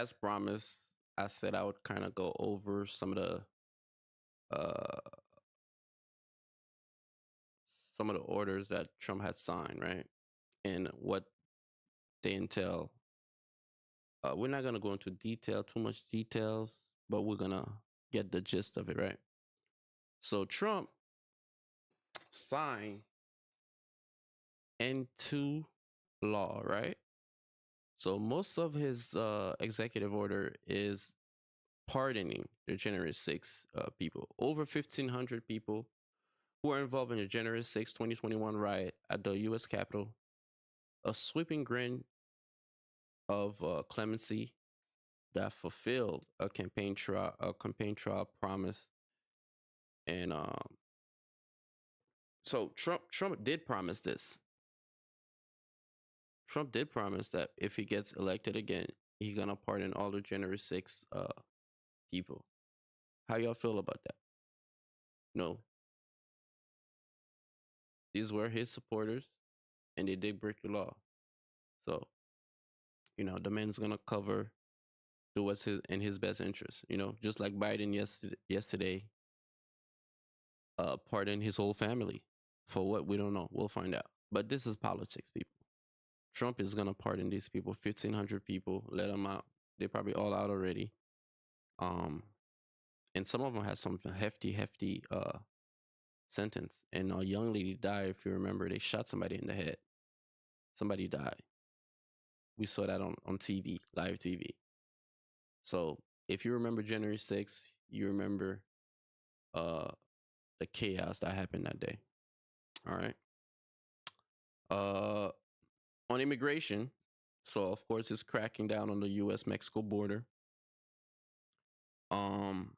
as promised, I said I would kind of go over uh some of the orders that Trump had signed, right? And what they entail. We're not gonna go into too much details, but we're gonna get the gist of it, right? So Trump signed into law, right? So most of his executive order is pardoning the January 6 people. Over 1,500 people who are involved in the January 6, 2021 riot at the U.S. Capitol. A sweeping grant of clemency that fulfilled a campaign trial promise. And so Trump did promise this. Trump did promise that if he gets elected again, he's gonna pardon all the January 6 people. How y'all feel about that? No, these were his supporters, and they did break the law. So the man's gonna do what's in his best interest. Just like Biden yesterday, pardoned his whole family for what we don't know. We'll find out. But this is politics, people. Trump is gonna pardon these people, 1,500 people, let them out. They're probably all out already. Um, and some of them had some hefty sentence. And a young lady died. If you remember, they shot somebody in the head. Somebody died. We saw that on TV, live TV. So if you remember January 6th, you remember uh the chaos that happened that day. All right. Uh, on immigration, so of course it's cracking down on the U.S. Mexico border. Um,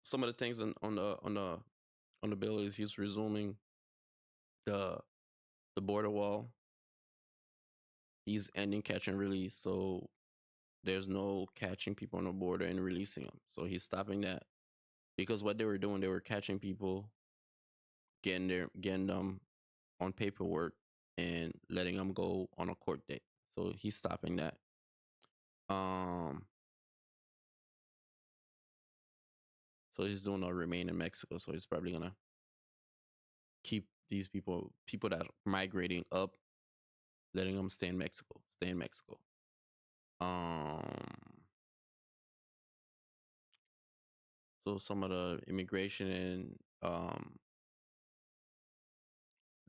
some of the things on the bill is he's resuming the the border wall. He's ending catch and release, so there's no catching people on the border and releasing them. So he's stopping that because what they were doing, they were catching people, getting them on paperwork and letting them go on a court date. So he's stopping that. Um, so he's doing a remain in Mexico. So he's probably gonna keep these people that are migrating up, letting them stay in Mexico. Stay in Mexico. Um, so some of the immigration and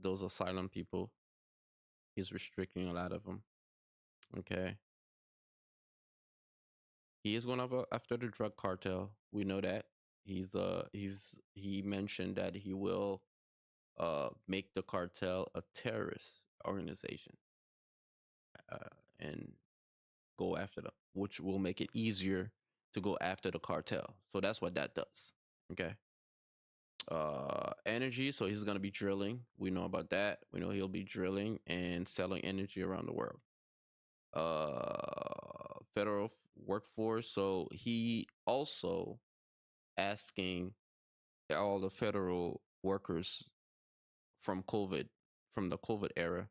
those asylum people, he's restricting a lot of them. Okay, he is going after the drug cartel. We know that he mentioned that he will make the cartel a terrorist organization and go after them, which will make it easier to go after the cartel. So that's what that does. Okay. Energy. So he's gonna be drilling. We know about that. We know he'll be drilling and selling energy around the world. Federal workforce. So he also asking all the federal workers from COVID, from the COVID era,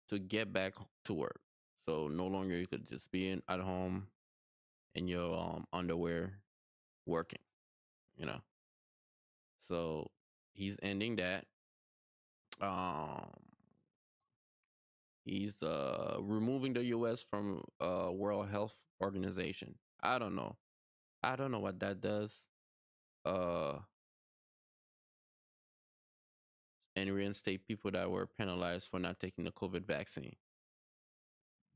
to get back to work. So no longer you could just be at home in your underwear working, you know. So he's ending that. Um, he's removing the U.S. from World Health Organization. I don't know. I don't know what that does. Uh, and reinstate people that were penalized for not taking the COVID vaccine.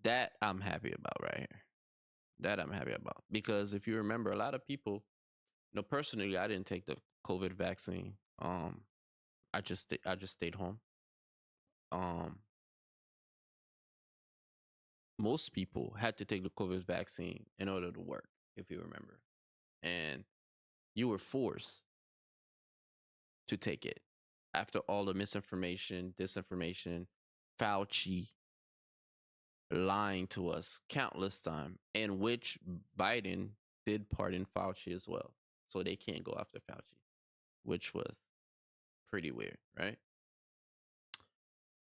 That I'm happy about right here. That I'm happy about because if you remember, a lot of people. No, personally, I didn't take the COVID vaccine. I just stayed home. Um, most people had to take the COVID vaccine in order to work, if you remember, and you were forced to take it after all the misinformation, disinformation, Fauci lying to us countless time, in which Biden did pardon Fauci as well, so they can't go after Fauci, which was pretty weird, right?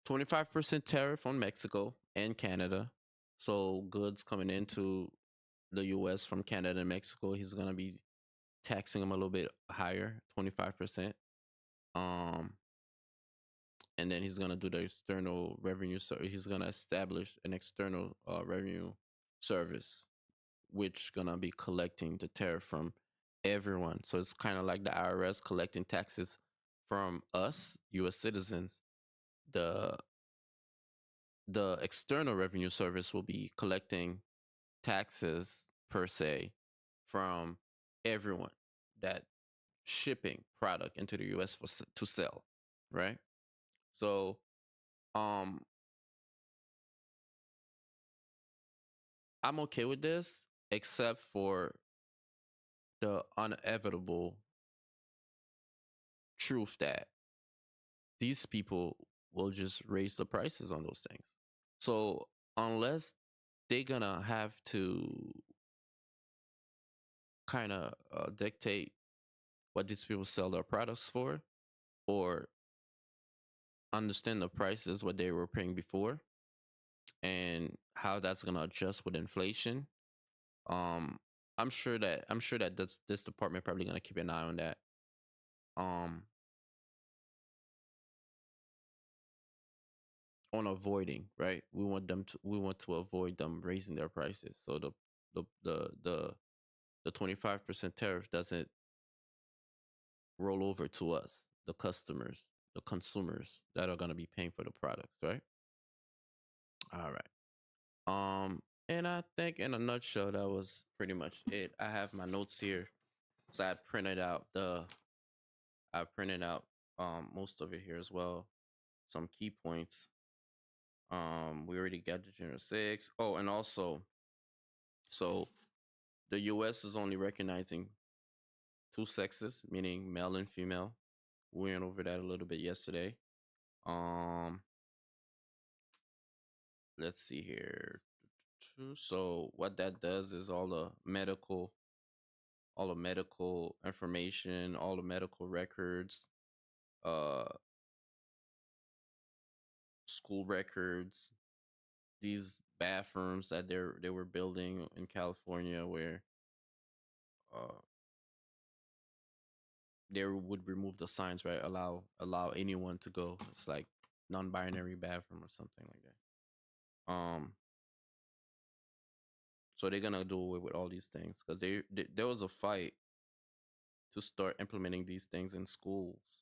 25% tariff on Mexico and Canada. So goods coming into the US from Canada and Mexico, he's gonna be taxing them a little bit higher, 25%. Um, and then he's gonna do the external revenue. So he's gonna establish an external revenue service, which gonna be collecting the tariff from everyone. So it's kind of like the IRS collecting taxes from us, U.S. citizens. The the external revenue service will be collecting taxes per se from everyone that shipping product into the US to sell, right? So um I'm okay with this except for the inevitable truth that these people will just raise the prices on those things. So unless they're gonna have to kind of dictate what these people sell their products for, or understand the prices what they were paying before, and how that's gonna adjust with inflation. Um, I'm sure that this department probably gonna keep an eye on that. Um, on avoiding, right? We want to avoid them raising their prices. So the 25% tariff doesn't roll over to us, the customers, the consumers that are gonna be paying for the products, right? All right. And I think in a nutshell, that was pretty much it. I have my notes here. So I printed out most of it here as well. Some key points. We already got the General Six. Oh, and also, so the US is only recognizing two sexes, meaning male and female. We went over that a little bit yesterday. Um, let's see here. So what that does is all the medical information, all the medical records, uh, school records, these bathrooms that they were building in California, where uh, they would remove the signs, right? Allow anyone to go. It's like non-binary bathroom or something like that. So they're gonna do away with all these things because there was a fight to start implementing these things in schools,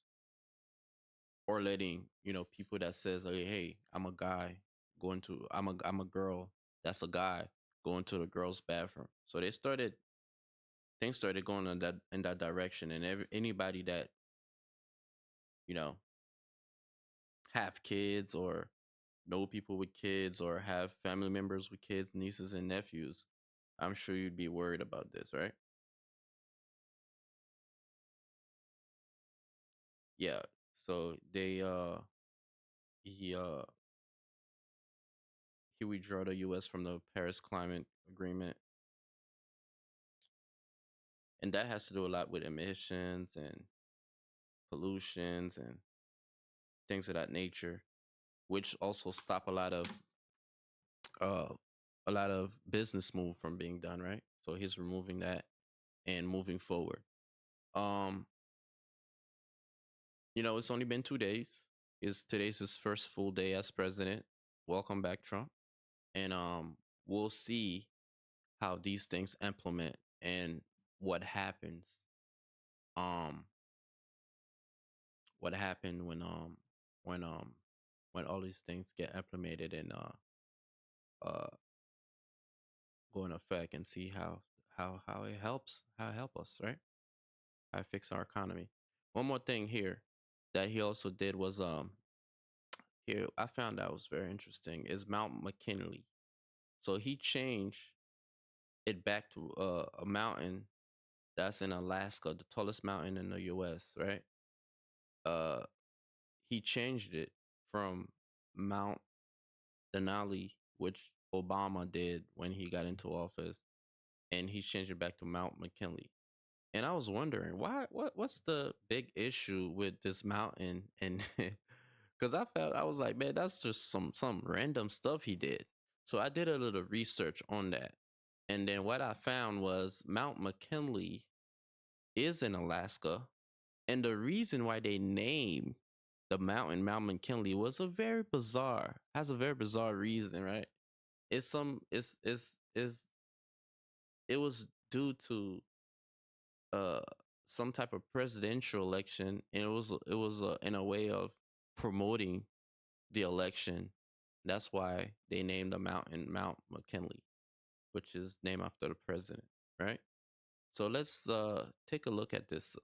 or letting people that says, hey, I'm a guy going to I'm a girl that's a guy going to the girls bathroom. So things started going in that direction, and anybody that you know have kids, or know people with kids, or have family members with kids, nieces and nephews, I'm sure you'd be worried about this, right? Yeah. So he uh he withdrew the US from the Paris Climate Agreement, and that has to do a lot with emissions and pollutions and things of that nature, which also stop uh a lot of business move from being done, right? So he's removing that and moving forward. Um, it's only been 2 days. Is today's his first full day as president. Welcome back, Trump. And we'll see how these things implement, and what happens. Um, what happened when um when all these things get implemented and uh go in effect, and see how it help us, right? How it fix our economy. One more thing here that he also did was here I found out was very interesting is Mount McKinley. So he changed it back to a mountain that's in Alaska, the tallest mountain in the US, right? Uh he changed it from Mount Denali, which Obama did when he got into office, and he changed it back to Mount McKinley. And I was wondering what's the big issue with this mountain, and because I was like, man, that's just some random stuff he did. So I did a little research on that. And then what I found was Mount McKinley is in Alaska. And the reason why they named the mountain Mount McKinley was has a very bizarre reason, right? It's some it's it was due to uh some type of presidential election, and it was in a way of promoting the election. That's why they named the mountain Mount McKinley, which is named after the president, right? So let's take a look at this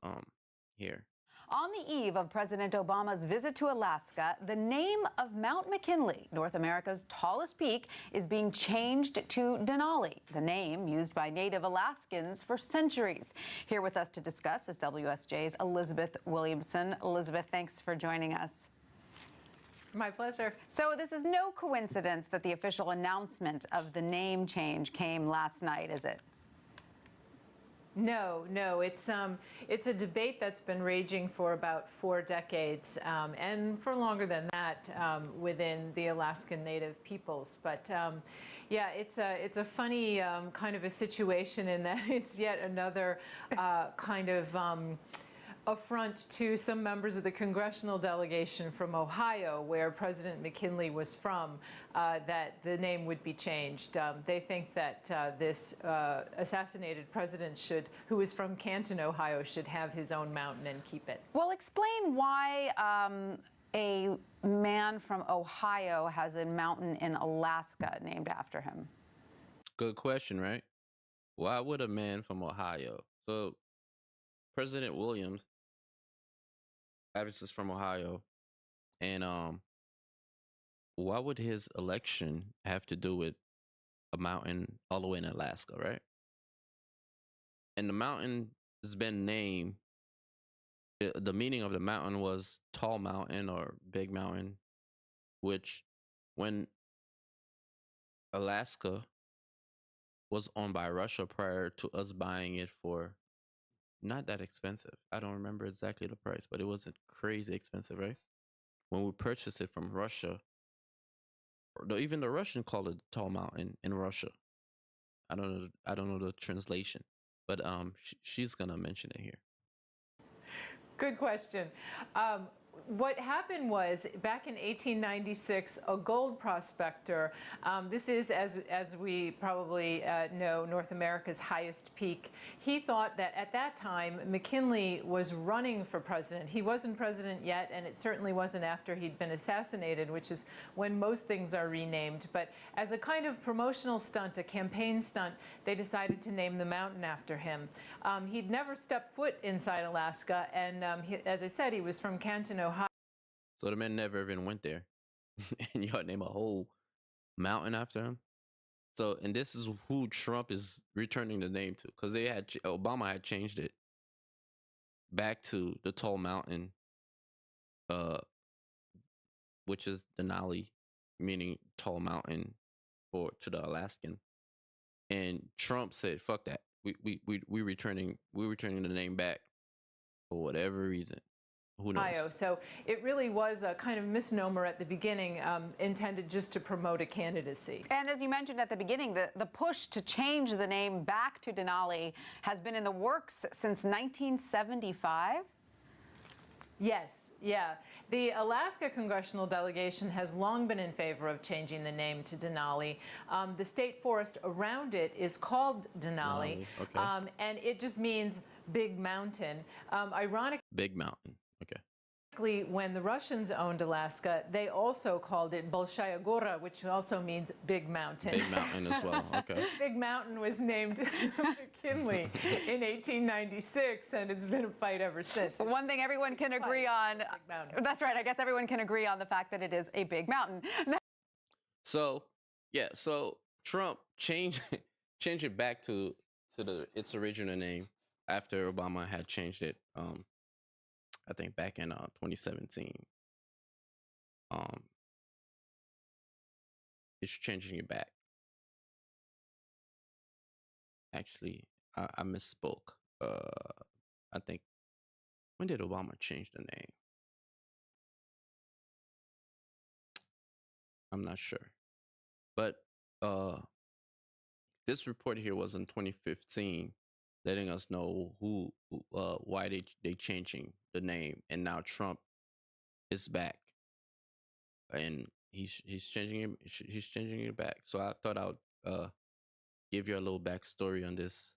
here. On the eve of President Obama's visit to Alaska, the name of Mount McKinley, North America's tallest peak, is being changed to Denali, the name used by Native Alaskans for centuries. Here with us to discuss is WSJ's Elizabeth Williamson. Elizabeth, thanks for joining us. My pleasure. So this is no coincidence that the official announcement of the name change came last night, is it? No, it's a debate that's been raging for about 4 decades, and for longer than that within the Alaskan Native peoples. But yeah, it's a funny kind of a situation in that it's yet another kind of affront to some members of the congressional delegation from Ohio, where President McKinley was from, that the name would be changed. They think that this assassinated president who is from Canton, Ohio, should have his own mountain and keep it. Well, explain why a man from Ohio has a mountain in Alaska named after him. Good question, right? Why would a man from Ohio? So President Williams, obviously, is from Ohio, and why would his election have to do with a mountain all the way in Alaska, right? And the mountain has been named. The meaning of the mountain was tall mountain or big mountain, which when Alaska was owned by Russia prior to us buying it for not that expensive. I don't remember exactly the price, but it wasn't crazy expensive, right? When we purchased it from Russia, even the Russian called it tall mountain in Russia. I don't know the translation, but she's gonna mention it here. Good question. What happened was, back in 1896, a gold prospector, this is, as we probably know, North America's highest peak. He thought that at that time, McKinley was running for president. He wasn't president yet, and it certainly wasn't after he'd been assassinated, which is when most things are renamed. But as a kind of promotional stunt, a campaign stunt, they decided to name the mountain after him. He'd never stepped foot inside Alaska, and as I said, he was from Canton, Ohio. So the man never even went there, and y'all name a whole mountain after him. So, and this is who Trump is returning the name to, because Obama had changed it back to the tall mountain, which is Denali, meaning tall mountain to the Alaskan. And Trump said, "Fuck that. We returning the name back for whatever reason. Who knows?" Ohio. So it really was a kind of misnomer at the beginning, intended just to promote a candidacy. And as you mentioned at the beginning, the push to change the name back to Denali has been in the works since 1975. Yes, yeah. The Alaska congressional delegation has long been in favor of changing the name to Denali. The state forest around it is called Denali, okay. And it just means big mountain. Ironically, Big mountain. Okay. when the Russians owned Alaska, they also called it Bolshaya Gora, which also means big mountain. Big mountain as well. Okay. This big mountain was named McKinley in 1896, and it's been a fight ever since. One thing everyone can agree on. That's right. I guess everyone can agree on the fact that it is a big mountain. So yeah, so Trump changed it back to its original name after Obama had changed it. I think back in 2017. It's changing it back. Actually, I misspoke. I think, when did Obama change the name? I'm not sure, but uh this report here was in 2015, letting us know why they changing the name, and now Trump is back, and he's changing it back. So I thought I would give you a little backstory on this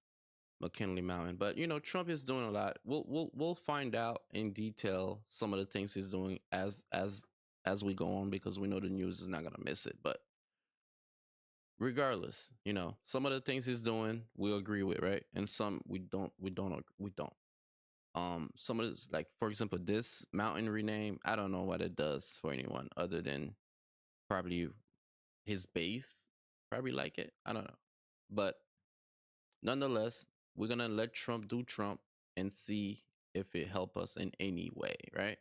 McKinley Mountain. But you know, Trump is doing a lot. We'll find out in detail some of the things he's doing as we go on, because we know the news is not gonna miss it. But regardless, you know, some of the things he's doing we agree with, right? And some we don't. Some of this, like for example, this mountain rename, I don't know what it does for anyone other than probably his base probably like it. I don't know. But nonetheless, we're gonna let Trump do Trump and see if it help us in any way, right?